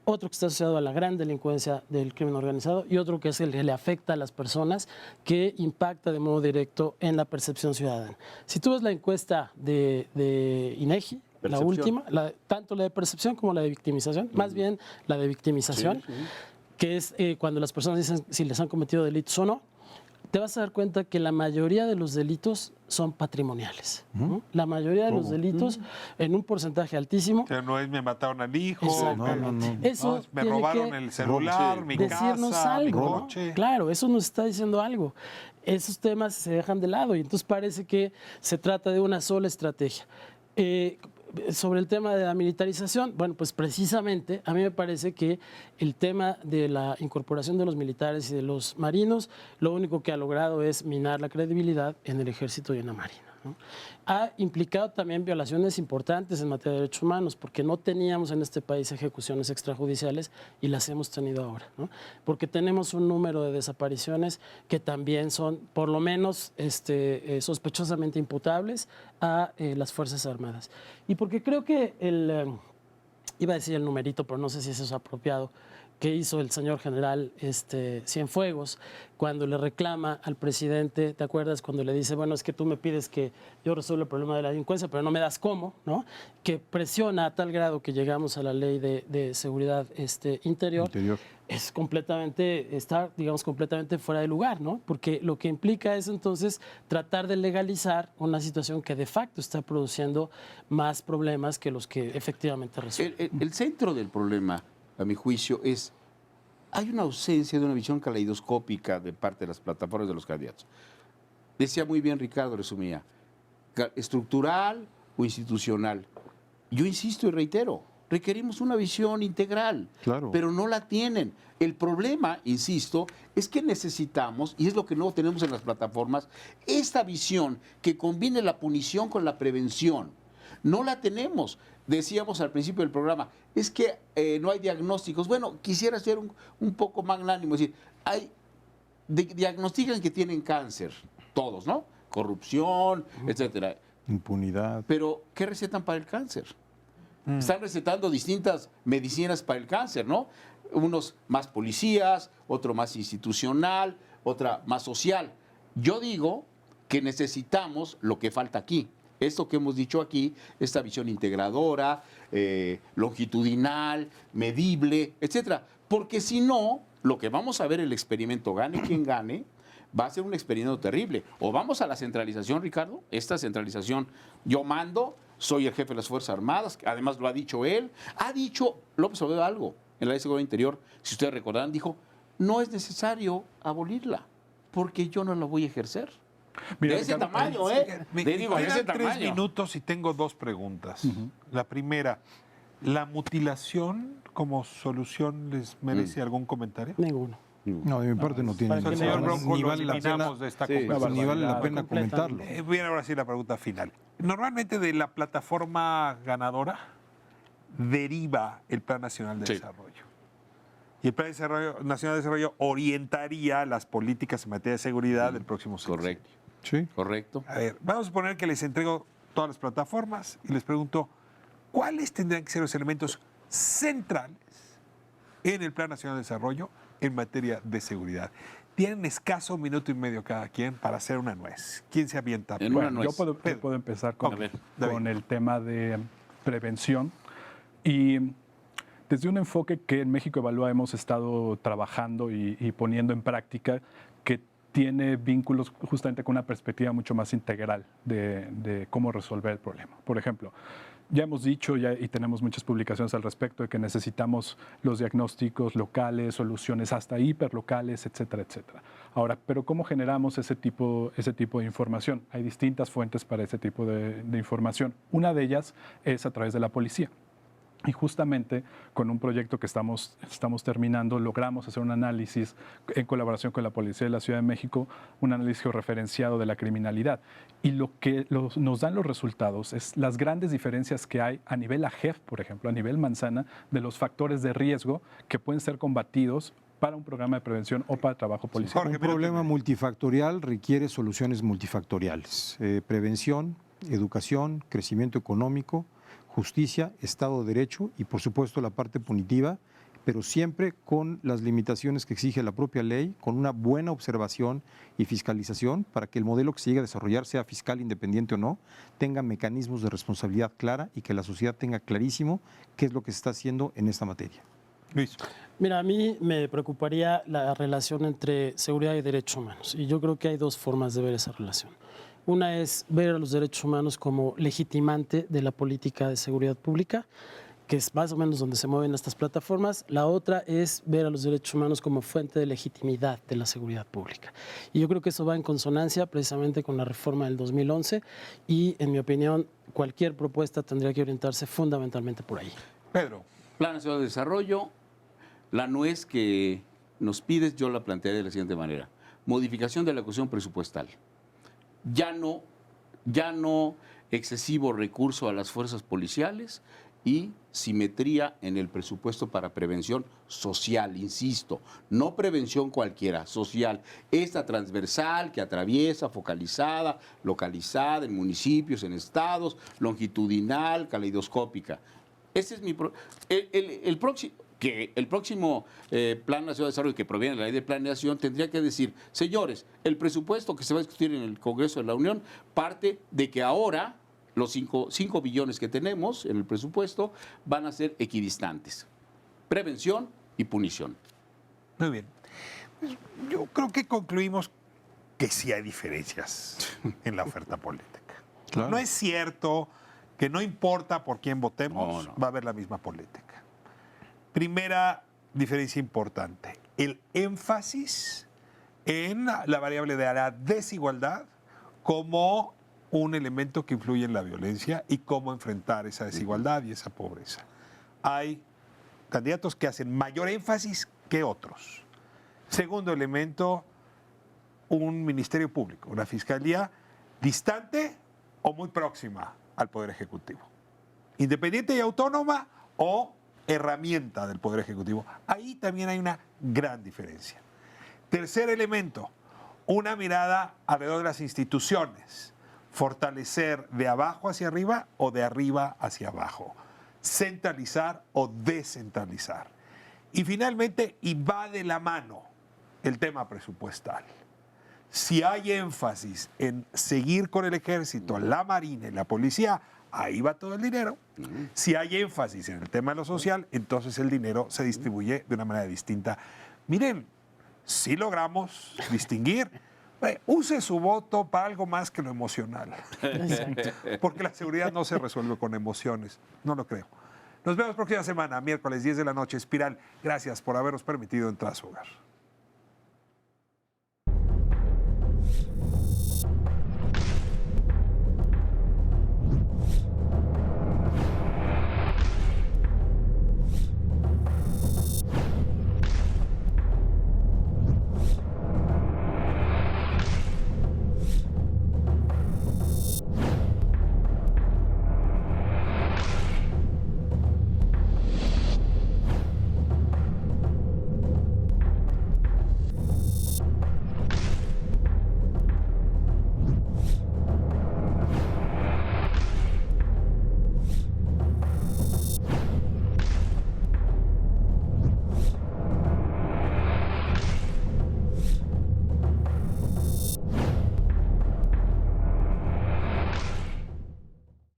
Otro que está asociado a la gran delincuencia del crimen organizado. Y otro que es el que le afecta a las personas, que impacta de modo directo en la percepción ciudadana. Si tú ves la encuesta de INEGI, la última, tanto la de percepción como la de victimización, más bien la de victimización, que es cuando las personas dicen si les han cometido delitos o no, te vas a dar cuenta que la mayoría de los delitos son patrimoniales, ¿no? La mayoría de los delitos, en un porcentaje altísimo. O sea, no es me mataron al hijo, Exactamente. Eso me tiene robaron que el celular, mi decirnos casa, algo, mi ¿no? coche. Claro, eso nos está diciendo algo. Esos temas se dejan de lado y entonces parece que se trata de una sola estrategia. Sobre el tema de la militarización, bueno, pues precisamente a mí me parece que el tema de la incorporación de los militares y de los marinos, lo único que ha logrado es minar la credibilidad en el ejército y en la marina, ¿no? Ha implicado también violaciones importantes en materia de derechos humanos, porque no teníamos en este país ejecuciones extrajudiciales y las hemos tenido ahora, ¿no? Porque tenemos un número de desapariciones que también son, por lo menos, sospechosamente imputables a las Fuerzas Armadas. Y porque creo que iba a decir el numerito, pero no sé si eso es apropiado, que hizo el señor general Cienfuegos cuando le reclama al presidente, ¿te acuerdas? Cuando le dice, bueno, es que tú me pides que yo resuelva el problema de la delincuencia, pero no me das cómo, ¿no? Que presiona a tal grado que llegamos a la ley de seguridad interior. Es completamente, está, digamos, completamente fuera de lugar, ¿no? Porque lo que implica es entonces tratar de legalizar una situación que de facto está produciendo más problemas que los que efectivamente resuelve. El centro del problema, a mi juicio, hay una ausencia de una visión caleidoscópica de parte de las plataformas de los candidatos. Decía muy bien Ricardo, resumía, estructural o institucional. Yo insisto y reitero, requerimos una visión integral, pero no la tienen. El problema, insisto, es que necesitamos, y es lo que no tenemos en las plataformas, esta visión que combine la punición con la prevención. No la tenemos. Decíamos al principio del programa, es que no hay diagnósticos. Bueno, quisiera ser un poco magnánimo, es decir, diagnostican que tienen cáncer, todos, ¿no? Corrupción, etcétera. Impunidad. Pero, ¿qué recetan para el cáncer? Están recetando distintas medicinas para el cáncer, ¿no? Unos más policías, otro más institucional, otra más social. Yo digo que necesitamos lo que falta aquí. Esto que hemos dicho aquí, esta visión integradora, longitudinal, medible, etcétera. Porque si no, lo que vamos a ver el experimento, gane quien gane, va a ser un experimento terrible. O vamos a la centralización, Ricardo, esta centralización, yo mando, soy el jefe de las Fuerzas Armadas, además lo ha dicho él, ha dicho López Obrador algo en la Ley de Seguridad Interior, si ustedes recordarán, dijo, no es necesario abolirla, porque yo no la voy a ejercer. Mira, de ese tamaño, ¿eh? Me Digo, de ese quedan 3 tamaño. minutos y tengo 2 preguntas. La primera, ¿la mutilación como solución les merece algún comentario? Ninguno. No, de mi parte no tiene Para que el señor Bronco ni lo vale la pena, eliminamos de esta Sí, conversación. ni vale la pena Completamente. comentarlo. Viene ahora sí la pregunta final. Normalmente de la plataforma ganadora deriva el Plan Nacional de Sí. Desarrollo. Y el Plan Nacional de Desarrollo orientaría las políticas en materia de seguridad del próximo sexenio. Correcto, Sí. correcto. A ver, vamos a suponer que les entrego todas las plataformas y les pregunto, ¿cuáles tendrían que ser los elementos centrales en el Plan Nacional de Desarrollo en materia de seguridad? Tienen escaso 1 minuto y medio cada quien para hacer una nuez. ¿Quién se avienta? En una Bueno, nuez. yo puedo empezar con, A ver, con el tema de prevención. Y desde un enfoque que en México Evalúa hemos estado trabajando y poniendo en práctica, que tiene vínculos justamente con una perspectiva mucho más integral de cómo resolver el problema. Por ejemplo, Ya hemos dicho y tenemos muchas publicaciones al respecto de que necesitamos los diagnósticos locales, soluciones hasta hiperlocales, etcétera, etcétera. Ahora, pero ¿cómo generamos ese tipo de información? Hay distintas fuentes para ese tipo de información. Una de ellas es a través de la policía. Y justamente con un proyecto que estamos terminando, logramos hacer un análisis en colaboración con la Policía de la Ciudad de México, un análisis georreferenciado de la criminalidad. Y lo que nos dan los resultados es las grandes diferencias que hay a nivel AGEF, por ejemplo, a nivel manzana, de los factores de riesgo que pueden ser combatidos para un programa de prevención o para trabajo policial. Un problema multifactorial requiere soluciones multifactoriales. Prevención, educación, crecimiento económico, justicia, Estado de Derecho y, por supuesto, la parte punitiva, pero siempre con las limitaciones que exige la propia ley, con una buena observación y fiscalización para que el modelo que se llegue a desarrollar, sea fiscal independiente o no, tenga mecanismos de responsabilidad clara y que la sociedad tenga clarísimo qué es lo que se está haciendo en esta materia. Luis. Mira, a mí me preocuparía la relación entre seguridad y derechos humanos. Y yo creo que hay dos formas de ver esa relación. Una es ver a los derechos humanos como legitimante de la política de seguridad pública, que es más o menos donde se mueven estas plataformas. La otra es ver a los derechos humanos como fuente de legitimidad de la seguridad pública. Y yo creo que eso va en consonancia precisamente con la reforma del 2011 y, en mi opinión, cualquier propuesta tendría que orientarse fundamentalmente por ahí. Pedro. Plan Nacional de Desarrollo, la nuez que nos pides, yo la plantearé de la siguiente manera. Modificación de la ecuación presupuestal. Ya no excesivo recurso a las fuerzas policiales y simetría en el presupuesto para prevención social, insisto, no prevención cualquiera, social, esta transversal que atraviesa, focalizada, localizada en municipios, en estados, longitudinal, caleidoscópica. Ese es el próximo Plan Nacional de Desarrollo que proviene de la Ley de Planeación tendría que decir, señores, el presupuesto que se va a discutir en el Congreso de la Unión parte de que ahora los 5 billones que tenemos en el presupuesto van a ser equidistantes. Prevención y punición. Muy bien. Pues yo creo que concluimos que sí hay diferencias en la oferta política. Claro. No es cierto que no importa por quién votemos, No. va a haber la misma política. Primera diferencia importante, el énfasis en la variable de la desigualdad como un elemento que influye en la violencia y cómo enfrentar esa desigualdad y esa pobreza. Hay candidatos que hacen mayor énfasis que otros. Segundo elemento, un ministerio público, una fiscalía distante o muy próxima al Poder Ejecutivo. Independiente y autónoma o herramienta del Poder Ejecutivo. Ahí también hay una gran diferencia. Tercer elemento, una mirada alrededor de las instituciones. Fortalecer de abajo hacia arriba o de arriba hacia abajo. Centralizar o descentralizar. Y finalmente, y va de la mano, el tema presupuestal. Si hay énfasis en seguir con el ejército, la marina y la policía, ahí va todo el dinero. Si hay énfasis en el tema de lo social, entonces el dinero se distribuye de una manera distinta. Miren, si logramos distinguir, use su voto para algo más que lo emocional. Porque la seguridad no se resuelve con emociones. No lo creo. Nos vemos próxima semana, miércoles 10 de la noche, Espiral. Gracias por habernos permitido entrar a su hogar.